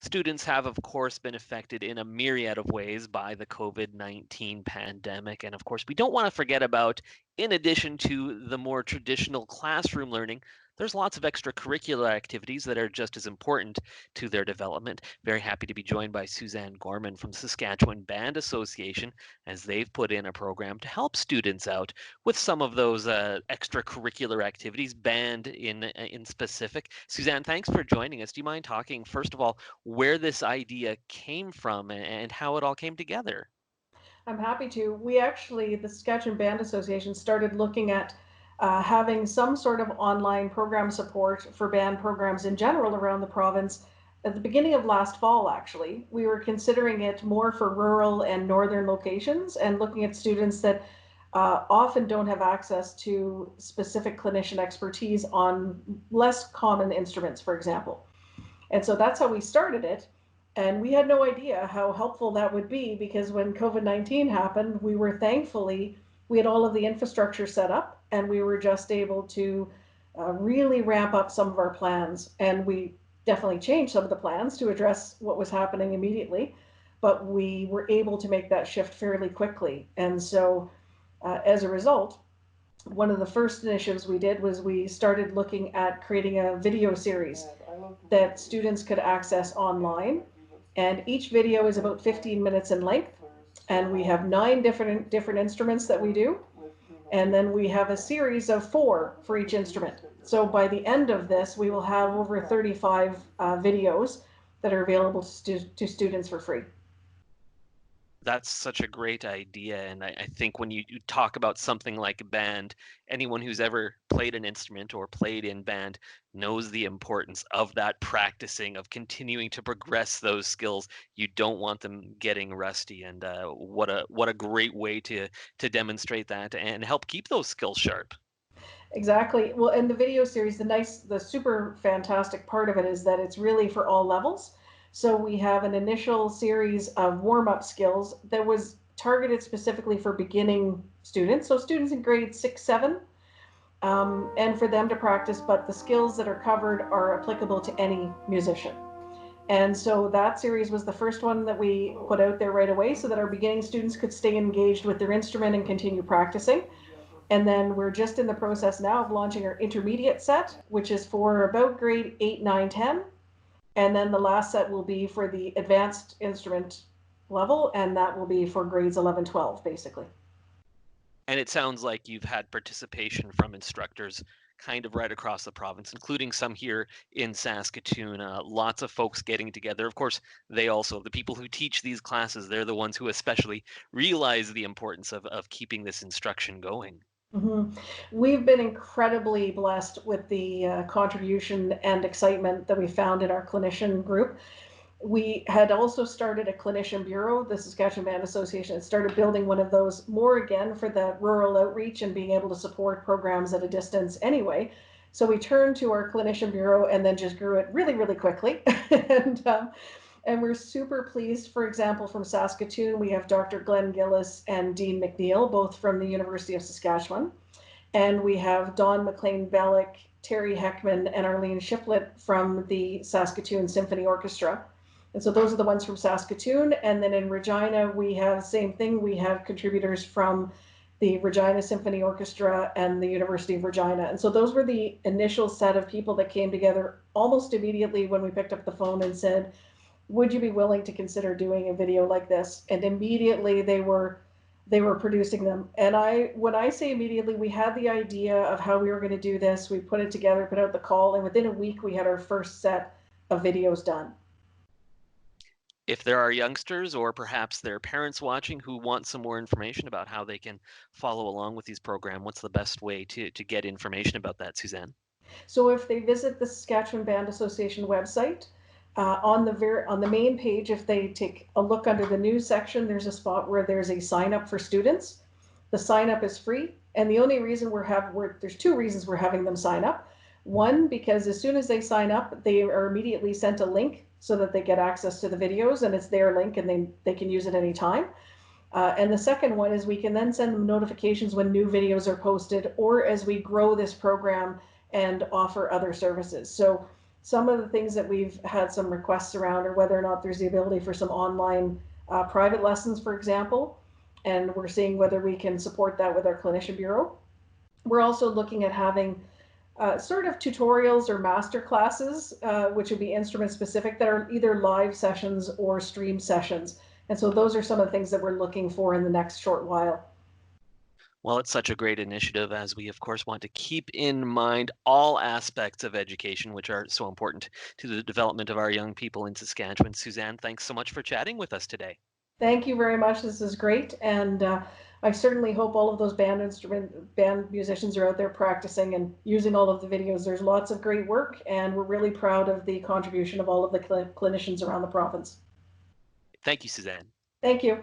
Students have, of course, been affected in a myriad of ways by the COVID-19 pandemic. And of course, we don't want to forget about, in addition to the more traditional classroom learning, there's lots of extracurricular activities that are just as important to their development. Very happy to be joined by Suzanne Gorman from Saskatchewan Band Association, as they've put in a program to help students out with some of those extracurricular activities, band in specific. Suzanne, thanks for joining us. Do you mind talking, first of all, where this idea came from and how it all came together? I'm happy to. We actually, the Saskatchewan Band Association, started looking at having some sort of online program support for band programs in general around the province at the beginning of last fall, actually. We were considering it more for rural and northern locations and looking at students that often don't have access to specific clinician expertise on less common instruments, for example. And so that's how we started it. And we had no idea how helpful that would be because when COVID 19 happened, we had all of the infrastructure set up and we were just able to really ramp up some of our plans. And we definitely changed some of the plans to address what was happening immediately, but we were able to make that shift fairly quickly. And so as a result, one of the first initiatives we did was we started looking at creating a video series that students could access online. And each video is about 15 minutes in length. And we have nine different instruments that we do. And then we have a series of four for each instrument. So by the end of this, we will have over 35 videos that are available to students for free. That's such a great idea. And I think when you talk about something like a band, anyone who's ever played an instrument or played in band knows the importance of that practicing, of continuing to progress those skills. You don't want them getting rusty. And what a great way to demonstrate that and help keep those skills sharp. Exactly. Well, in the video series, the super fantastic part of it is that it's really for all levels. So we have an initial series of warm up skills that was targeted specifically for beginning students. So students in grades 6, 7, and for them to practice, but the skills that are covered are applicable to any musician. And so that series was the first one that we put out there right away so that our beginning students could stay engaged with their instrument and continue practicing. And then we're just in the process now of launching our intermediate set, which is for about grade 8, 9, 10. And then the last set will be for the advanced instrument level, and that will be for grades 11, 12, basically. And it sounds like you've had participation from instructors kind of right across the province, including some here in Saskatoon. Lots of folks getting together. Of course, the people who teach these classes, they're the ones who especially realize the importance of keeping this instruction going. Mm-hmm. We've been incredibly blessed with the contribution and excitement that we found in our clinician group. We had also started a clinician bureau. The Saskatchewan Band Association had started building one of those more again for the rural outreach and being able to support programs at a distance anyway. So we turned to our clinician bureau and then just grew it really, really quickly. And we're super pleased. For example, from Saskatoon, we have Dr. Glenn Gillis and Dean McNeil, both from the University of Saskatchewan. And we have Don McLean Bellick, Terry Heckman, and Arlene Shiplet from the Saskatoon Symphony Orchestra. And so those are the ones from Saskatoon. And then in Regina, we have same thing. We have contributors from the Regina Symphony Orchestra and the University of Regina. And so those were the initial set of people that came together almost immediately when we picked up the phone and said, would you be willing to consider doing a video like this? And immediately they were producing them. And when I say immediately, we had the idea of how we were going to do this. We put it together, put out the call, and within a week we had our first set of videos done. If there are youngsters or perhaps their parents watching who want some more information about how they can follow along with these programs, what's the best way to get information about that, Suzanne? So if they visit the Saskatchewan Band Association website, on the main page, if they take a look under the news section, there's a spot where there's a sign up for students. The sign up is free, and the only reason there's two reasons we're having them sign up. One, because as soon as they sign up, they are immediately sent a link so that they get access to the videos, and it's their link, and they can use it anytime. And the second one is we can then send them notifications when new videos are posted or as we grow this program and offer other services. So Some of the things that we've had some requests around are whether or not there's the ability for some online private lessons, for example, and we're seeing whether we can support that with our clinician bureau. We're also looking at having sort of tutorials or master classes, which would be instrument specific, that are either live sessions or stream sessions. And so those are some of the things that we're looking for in the next short while. Well, it's such a great initiative as we, of course, want to keep in mind all aspects of education, which are so important to the development of our young people in Saskatchewan. Suzanne, thanks so much for chatting with us today. Thank you very much. This is great. And I certainly hope all of those band musicians are out there practicing and using all of the videos. There's lots of great work, and we're really proud of the contribution of all of the clinicians around the province. Thank you, Suzanne. Thank you.